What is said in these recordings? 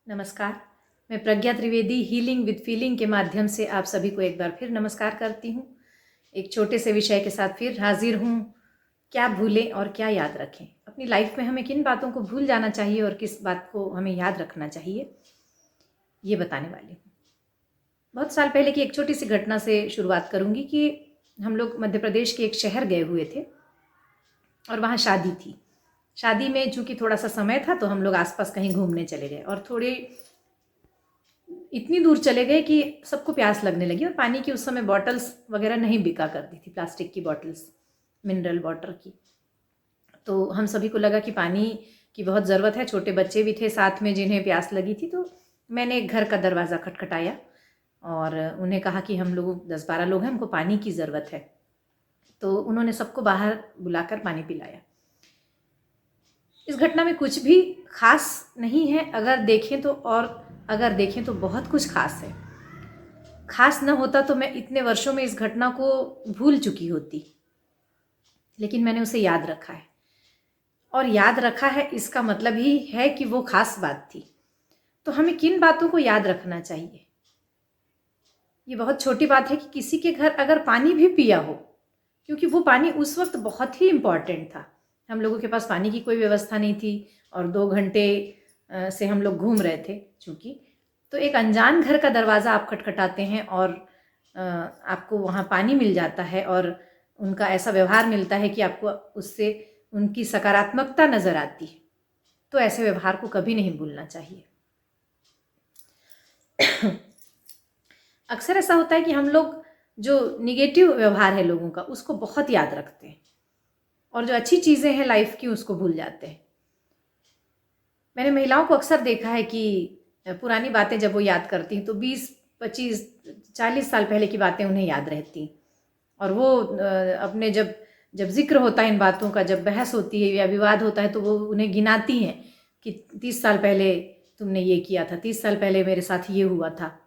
नमस्कार। मैं प्रज्ञा Trivedi healing with feeling के माध्यम से आप सभी को एक बार फिर नमस्कार करती हूँ। एक छोटे से विषय के साथ फिर हाजिर हूँ। क्या भूलें और क्या याद रखें? अपनी लाइफ में हमें किन बातों को भूल जाना चाहिए और किस बात को हमें याद रखना चाहिए, ये बताने वाली हूँ। बहुत साल पहले की एक छोटी सी घटना से शुरुआत करूँगी कि हम लोग मध्य प्रदेश के एक शहर गए हुए थे और वहाँ शादी थी। शादी में चूँकि थोड़ा सा समय था तो हम लोग आसपास कहीं घूमने चले गए और थोड़े इतनी दूर चले गए कि सबको प्यास लगने लगी और पानी की उस समय बॉटल्स वगैरह नहीं बिका करती थी, प्लास्टिक की बॉटल्स, मिनरल वाटर की। तो हम सभी को लगा कि पानी की बहुत ज़रूरत है। छोटे बच्चे भी थे साथ में जिन्हें प्यास लगी थी। तो मैंने एक घर का दरवाज़ा खटखटाया और उन्हें कहा कि हम लोग 10-12 लोग हैं, हमको पानी की ज़रूरत है। तो उन्होंने सबको बाहर बुलाकर पानी पिलाया। इस घटना में कुछ भी खास नहीं है अगर देखें तो, और अगर देखें तो बहुत कुछ खास है। खास न होता तो मैं इतने वर्षों में इस घटना को भूल चुकी होती, लेकिन मैंने उसे याद रखा है। और याद रखा है इसका मतलब ही है कि वो खास बात थी। तो हमें किन बातों को याद रखना चाहिए? ये बहुत छोटी बात है कि किसी के घर अगर पानी भी पिया हो, क्योंकि वो पानी उस वक्त बहुत ही इम्पॉर्टेंट था। हम लोगों के पास पानी की कोई व्यवस्था नहीं थी और 2 घंटे से हम लोग घूम रहे थे चूँकि। तो एक अनजान घर का दरवाज़ा आप खटखटाते हैं और आपको वहाँ पानी मिल जाता है और उनका ऐसा व्यवहार मिलता है कि आपको उससे उनकी सकारात्मकता नज़र आती है। तो ऐसे व्यवहार को कभी नहीं भूलना चाहिए। अक्सर ऐसा होता है कि हम लोग जो निगेटिव व्यवहार है लोगों का उसको बहुत याद रखते हैं और जो अच्छी चीज़ें हैं लाइफ की उसको भूल जाते हैं। मैंने महिलाओं को अक्सर देखा है कि पुरानी बातें जब वो याद करती हैं तो 20, 25, 40 साल पहले की बातें उन्हें याद रहती और वो अपने जब जब जिक्र होता है इन बातों का, जब बहस होती है या विवाद होता है तो वो उन्हें गिनाती हैं कि 30 साल पहले तुमने ये किया था, 30 साल पहले मेरे साथ ये हुआ था।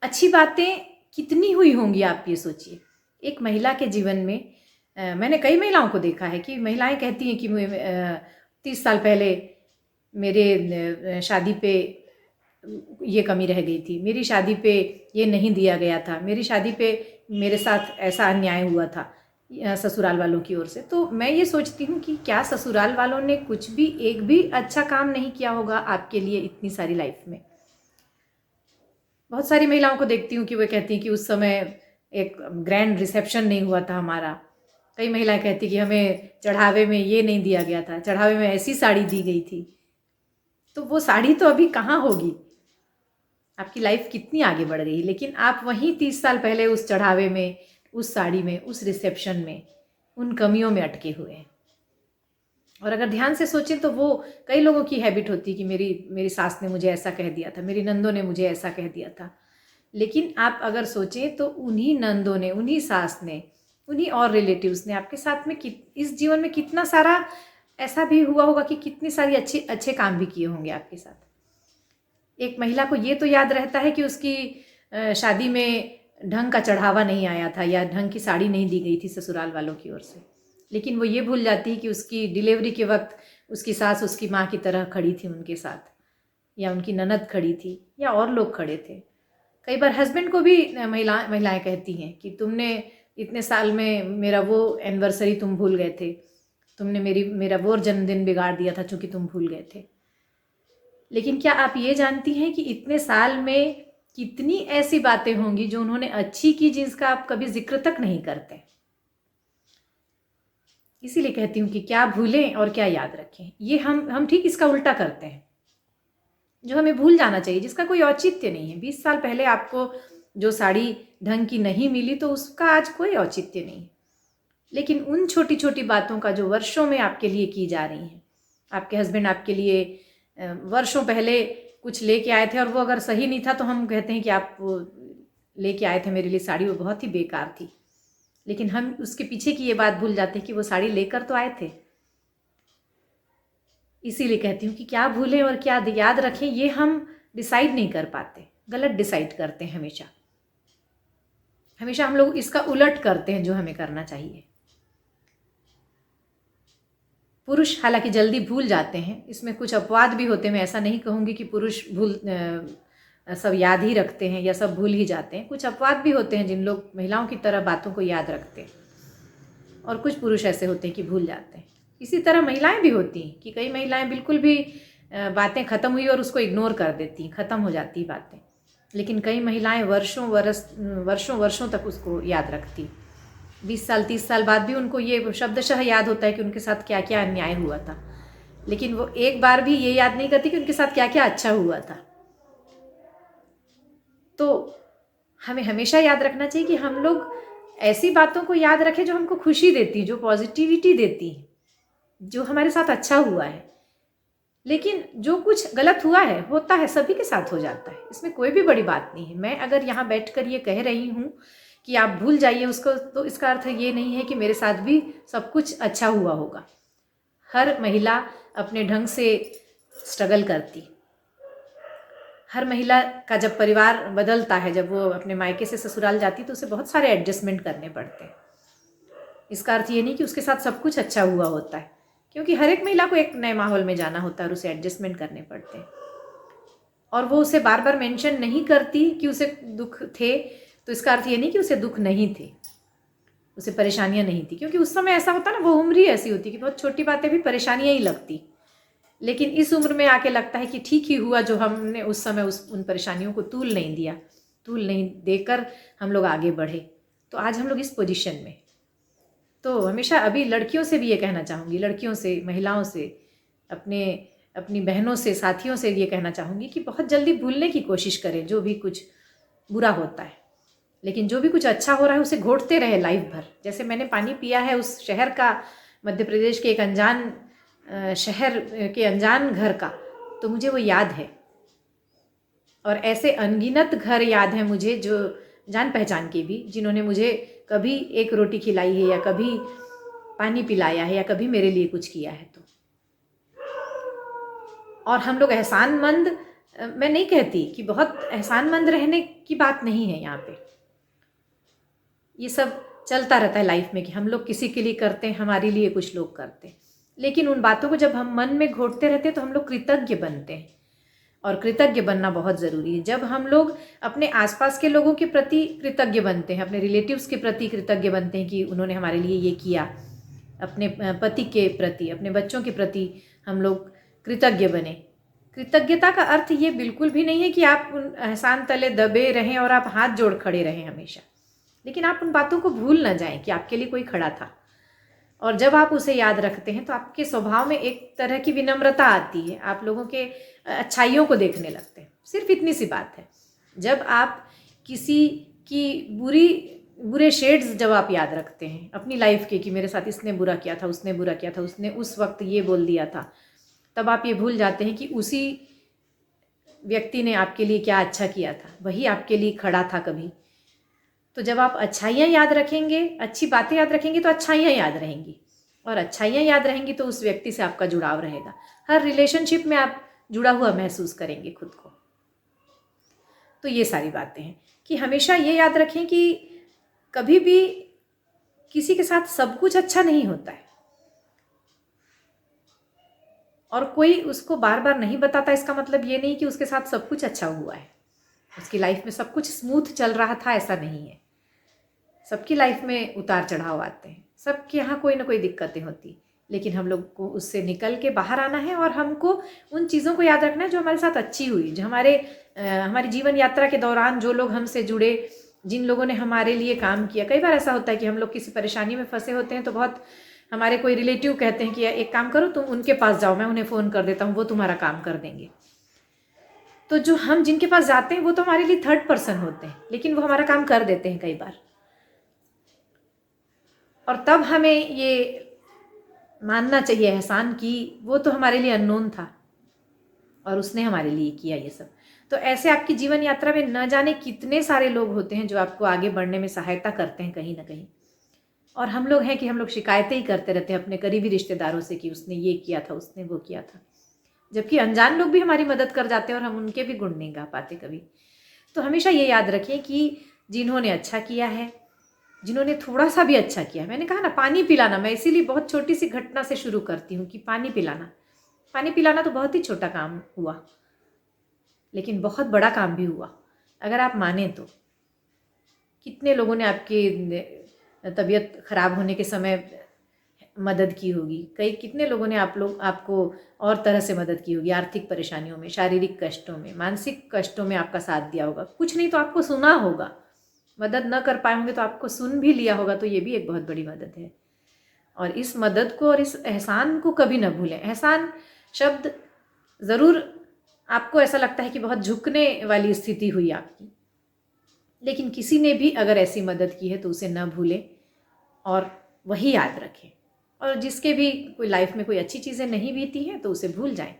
अच्छी बातें कितनी हुई होंगी आप ये सोचिए। एक महिला के जीवन में मैंने कई महिलाओं को देखा है कि महिलाएं कहती हैं कि 30 साल पहले मेरे शादी पे ये कमी रह गई थी, मेरी शादी पे ये नहीं दिया गया था, मेरी शादी पे मेरे साथ ऐसा अन्याय हुआ था ससुराल वालों की ओर से। तो मैं ये सोचती हूँ कि क्या ससुराल वालों ने कुछ भी, एक भी अच्छा काम नहीं किया होगा आपके लिए इतनी सारी लाइफ में? बहुत सारी महिलाओं को देखती हूँ कि वो कहती हैं कि उस समय एक ग्रैंड रिसेप्शन नहीं हुआ था हमारा। कई महिलाएं कहती कि हमें चढ़ावे में ये नहीं दिया गया था, चढ़ावे में ऐसी साड़ी दी गई थी। तो वो साड़ी तो अभी कहाँ होगी? आपकी लाइफ कितनी आगे बढ़ गई, लेकिन आप वहीं 30 साल पहले उस चढ़ावे में, उस साड़ी में, उस रिसेप्शन में, उन कमियों में अटके हुए हैं। और अगर ध्यान से सोचें तो वो कई लोगों की हैबिट होती है कि मेरी सास ने मुझे ऐसा कह दिया था, मेरी नंदों ने मुझे ऐसा कह दिया था। लेकिन आप अगर सोचें तो उन्हीं नंदों ने, उन्हीं सास ने, उन्हीं और रिलेटिव्स ने आपके साथ में इस जीवन में कितना सारा ऐसा भी हुआ होगा कि कितनी सारी अच्छे काम भी किए होंगे आपके साथ। एक महिला को ये तो याद रहता है कि उसकी शादी में ढंग का चढ़ावा नहीं आया था या ढंग की साड़ी नहीं दी गई थी ससुराल वालों की ओर से, लेकिन वो ये भूल जाती है कि उसकी डिलीवरी के वक्त उसकी सास उसकी माँ की तरह खड़ी थी उनके साथ, या उनकी ननद खड़ी थी, या और लोग खड़े थे। कई बार हस्बैंड को भी महिलाएं कहती हैं कि तुमने इतने साल में मेरा वो एनिवर्सरी तुम भूल गए थे, तुमने मेरा वो जन्मदिन बिगाड़ दिया था चूँकि तुम भूल गए थे। लेकिन क्या आप ये जानती हैं कि इतने साल में कितनी ऐसी बातें होंगी जो उन्होंने अच्छी की जिसका आप कभी जिक्र तक नहीं करते? इसीलिए कहती हूँ कि क्या भूलें और क्या याद रखें। ये हम ठीक इसका उल्टा करते हैं। जो हमें भूल जाना चाहिए, जिसका कोई औचित्य नहीं है। 20 साल पहले आपको जो साड़ी ढंग की नहीं मिली तो उसका आज कोई औचित्य नहीं है। लेकिन उन छोटी छोटी बातों का जो वर्षों में आपके लिए की जा रही हैं, आपके हस्बैंड आपके लिए वर्षों पहले कुछ लेके आए थे और वो अगर सही नहीं था तो हम कहते हैं कि आप लेके आए थे मेरे लिए साड़ी, वो बहुत ही बेकार थी। लेकिन हम उसके पीछे की ये बात भूल जाते हैं कि वो साड़ी लेकर तो आए थे। इसीलिए कहती हूँ कि क्या भूलें और क्या याद रखें, ये हम डिसाइड नहीं कर पाते, गलत डिसाइड करते हैं हमेशा। हमेशा हम लोग इसका उलट करते हैं जो हमें करना चाहिए। पुरुष हालांकि जल्दी भूल जाते हैं, इसमें कुछ अपवाद भी होते हैं। मैं ऐसा नहीं कहूँगी कि पुरुष सब याद ही रखते हैं या सब भूल ही जाते हैं। कुछ अपवाद भी होते हैं जिन लोग महिलाओं की तरह बातों को याद रखते हैं, और कुछ पुरुष ऐसे होते हैं कि भूल जाते हैं। इसी तरह महिलाएं भी होती हैं कि कई महिलाएं बिल्कुल भी बातें ख़त्म हुई और उसको इग्नोर कर देती हैं, ख़त्म हो जाती बातें। लेकिन कई महिलाएं वर्षों वर्षों तक उसको याद रखती। 20 साल 30 साल बाद भी उनको ये शब्दशः याद होता है कि उनके साथ क्या क्या अन्याय हुआ था, लेकिन वो एक बार भी ये याद नहीं करती कि उनके साथ क्या क्या अच्छा हुआ था। तो हमें हमेशा याद रखना चाहिए कि हम लोग ऐसी बातों को याद रखें जो हमको खुशी देती, जो पॉजिटिविटी देती, जो हमारे साथ अच्छा हुआ है। लेकिन जो कुछ गलत हुआ है, होता है, सभी के साथ हो जाता है, इसमें कोई भी बड़ी बात नहीं है। मैं अगर यहाँ बैठकर ये कह रही हूँ कि आप भूल जाइए उसको, तो इसका अर्थ ये नहीं है कि मेरे साथ भी सब कुछ अच्छा हुआ होगा। हर महिला अपने ढंग से स्ट्रगल करती। हर महिला का जब परिवार बदलता है, जब वो अपने मायके से ससुराल जाती, तो उसे बहुत सारे एडजस्टमेंट करने पड़ते हैं। इसका अर्थ ये नहीं कि उसके साथ सब कुछ अच्छा हुआ होता है, क्योंकि हर एक महिला को एक नए माहौल में जाना होता है और उसे एडजस्टमेंट करने पड़ते हैं। और वो उसे बार बार मेंशन नहीं करती कि उसे दुख थे, तो इसका अर्थ ये नहीं कि उसे दुख नहीं थे, उसे परेशानियां नहीं थी। क्योंकि उस समय ऐसा होता है ना, वो उम्र ही ऐसी होती कि बहुत छोटी बातें भी परेशानियां ही लगती। लेकिन इस उम्र में आके लगता है कि ठीक ही हुआ जो हमने उस समय उन परेशानियों को तूल नहीं दिया, तूल नहीं देकर हम लोग आगे बढ़े, तो आज हम लोग इस पोजीशन में। तो हमेशा अभी लड़कियों से भी ये कहना चाहूँगी, लड़कियों से, महिलाओं से, अपनी बहनों से, साथियों से ये कहना चाहूँगी कि बहुत जल्दी भूलने की कोशिश करें जो भी कुछ बुरा होता है। लेकिन जो भी कुछ अच्छा हो रहा है उसे घोटते रहे लाइफ भर। जैसे मैंने पानी पिया है उस शहर का, मध्य प्रदेश के एक अनजान शहर के अनजान घर का, तो मुझे वो याद है। और ऐसे अनगिनत घर याद हैं मुझे, जो जान पहचान के भी, जिन्होंने मुझे कभी एक रोटी खिलाई है या कभी पानी पिलाया है या कभी मेरे लिए कुछ किया है। तो और हम लोग एहसानमंद, मैं नहीं कहती कि बहुत एहसानमंद रहने की बात नहीं है यहाँ पे। ये सब चलता रहता है लाइफ में कि हम लोग किसी के लिए करते हैं, हमारे लिए कुछ लोग करते हैं। लेकिन उन बातों को जब हम मन में घोटते रहते हैं तो हम लोग कृतज्ञ बनते हैं, और कृतज्ञ बनना बहुत ज़रूरी है। जब हम लोग अपने आसपास के लोगों के प्रति कृतज्ञ बनते हैं, अपने रिलेटिव्स के प्रति कृतज्ञ बनते हैं कि उन्होंने हमारे लिए ये किया, अपने पति के प्रति, अपने बच्चों के प्रति हम लोग कृतज्ञ बने। कृतज्ञता का अर्थ ये बिल्कुल भी नहीं है कि आप उन एहसान तले दबे रहें और आप हाथ जोड़ खड़े रहें हमेशा, लेकिन आप उन बातों को भूल ना जाएं कि आपके लिए कोई खड़ा था। और जब आप उसे याद रखते हैं तो आपके स्वभाव में एक तरह की विनम्रता आती है, आप लोगों के अच्छाइयों को देखने लगते हैं। सिर्फ इतनी सी बात है। जब आप किसी की बुरे शेड्स जब आप याद रखते हैं अपनी लाइफ के, कि मेरे साथ इसने बुरा किया था, उसने बुरा किया था, उसने उस वक्त ये बोल दिया था, तब आप ये भूल जाते हैं कि उसी व्यक्ति ने आपके लिए क्या अच्छा किया था, वही आपके लिए खड़ा था कभी। तो जब आप अच्छाइयाँ याद रखेंगे, अच्छी बातें याद रखेंगे, तो अच्छाइयाँ याद रहेंगी, और अच्छाइयाँ याद रहेंगी तो उस व्यक्ति से आपका जुड़ाव रहेगा। हर रिलेशनशिप में आप जुड़ा हुआ महसूस करेंगे खुद को। तो ये सारी बातें हैं कि हमेशा ये याद रखें कि कभी भी किसी के साथ सब कुछ अच्छा नहीं होता है, और कोई उसको बार बार नहीं बताता, इसका मतलब ये नहीं कि उसके साथ सब कुछ अच्छा हुआ है, उसकी लाइफ में सब कुछ स्मूथ चल रहा था, ऐसा नहीं है। सबकी लाइफ में उतार चढ़ाव आते हैं, सबके यहाँ कोई ना कोई दिक्कतें होती, लेकिन हम लोग को उससे निकल के बाहर आना है, और हमको उन चीज़ों को याद रखना है जो हमारे साथ अच्छी हुई, जो हमारी जीवन यात्रा के दौरान जो लोग हमसे जुड़े, जिन लोगों ने हमारे लिए काम किया। कई बार ऐसा होता है कि हम लोग किसी परेशानी में फंसे होते हैं, तो बहुत हमारे कोई रिलेटिव कहते हैं कि एक काम करो, तुम उनके पास जाओ, मैं उन्हें फ़ोन कर देता हूँ, वो तुम्हारा काम कर देंगे। तो जो हम जिनके पास जाते हैं वो तो हमारे लिए थर्ड पर्सन होते हैं, लेकिन वो हमारा काम कर देते हैं कई बार। और तब हमें ये मानना चाहिए एहसान की वो तो हमारे लिए अननोन था और उसने हमारे लिए किया ये सब। तो ऐसे आपकी जीवन यात्रा में न जाने कितने सारे लोग होते हैं जो आपको आगे बढ़ने में सहायता करते हैं कहीं ना कहीं। और हम लोग हैं कि हम लोग शिकायतें ही करते रहते हैं अपने करीबी रिश्तेदारों से कि उसने ये किया था, उसने वो किया था, जबकि अनजान लोग भी हमारी मदद कर जाते हैं और हम उनके भी गुण नहीं गा पाते कभी। तो हमेशा ये याद रखें कि जिन्होंने अच्छा किया है जिन्होंने थोड़ा सा भी अच्छा किया। मैंने कहा ना, पानी पिलाना, मैं इसीलिए बहुत छोटी सी घटना से शुरू करती हूँ कि पानी पिलाना। पानी पिलाना तो बहुत ही छोटा काम हुआ, लेकिन बहुत बड़ा काम भी हुआ अगर आप माने तो। कितने लोगों ने आपकी तबीयत ख़राब होने के समय मदद की होगी, कितने लोगों ने आपको और तरह से मदद की होगी, आर्थिक परेशानियों में, शारीरिक कष्टों में, मानसिक कष्टों में आपका साथ दिया होगा। कुछ नहीं तो आपको सुना होगा, मदद न कर पाए होंगे तो आपको सुन भी लिया होगा, तो ये भी एक बहुत बड़ी मदद है। और इस मदद को और इस एहसान को कभी न भूलें। एहसान शब्द ज़रूर आपको ऐसा लगता है कि बहुत झुकने वाली स्थिति हुई आपकी, लेकिन किसी ने भी अगर ऐसी मदद की है तो उसे न भूलें और वही याद रखें। और जिसके भी कोई लाइफ में कोई अच्छी चीज़ें नहीं बीती हैं तो उसे भूल जाएं।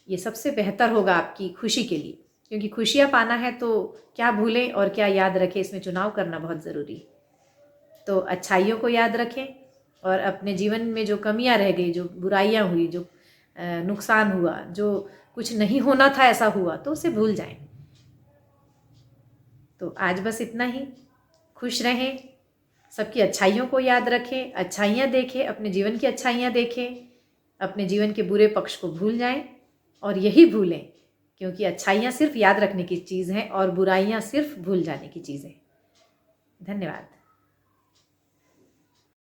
ये सबसे बेहतर होगा आपकी खुशी के लिए, क्योंकि खुशियाँ पाना है तो क्या भूलें और क्या याद रखें, इसमें चुनाव करना बहुत ज़रूरी है। तो अच्छाइयों को याद रखें और अपने जीवन में जो कमियां रह गई, जो बुराइयां हुई, जो नुकसान हुआ, जो कुछ नहीं होना था ऐसा हुआ, तो उसे भूल जाएं। तो आज बस इतना ही। खुश रहें, सबकी अच्छाइयों को याद रखें, अच्छाइयाँ देखें, अपने जीवन की अच्छाइयाँ देखें, अपने जीवन के बुरे पक्ष को भूल जाएं और यही भूलें, क्योंकि अच्छाइयाँ सिर्फ याद रखने की चीज़ हैं और बुराइयाँ सिर्फ भूल जाने की चीज़ है। धन्यवाद।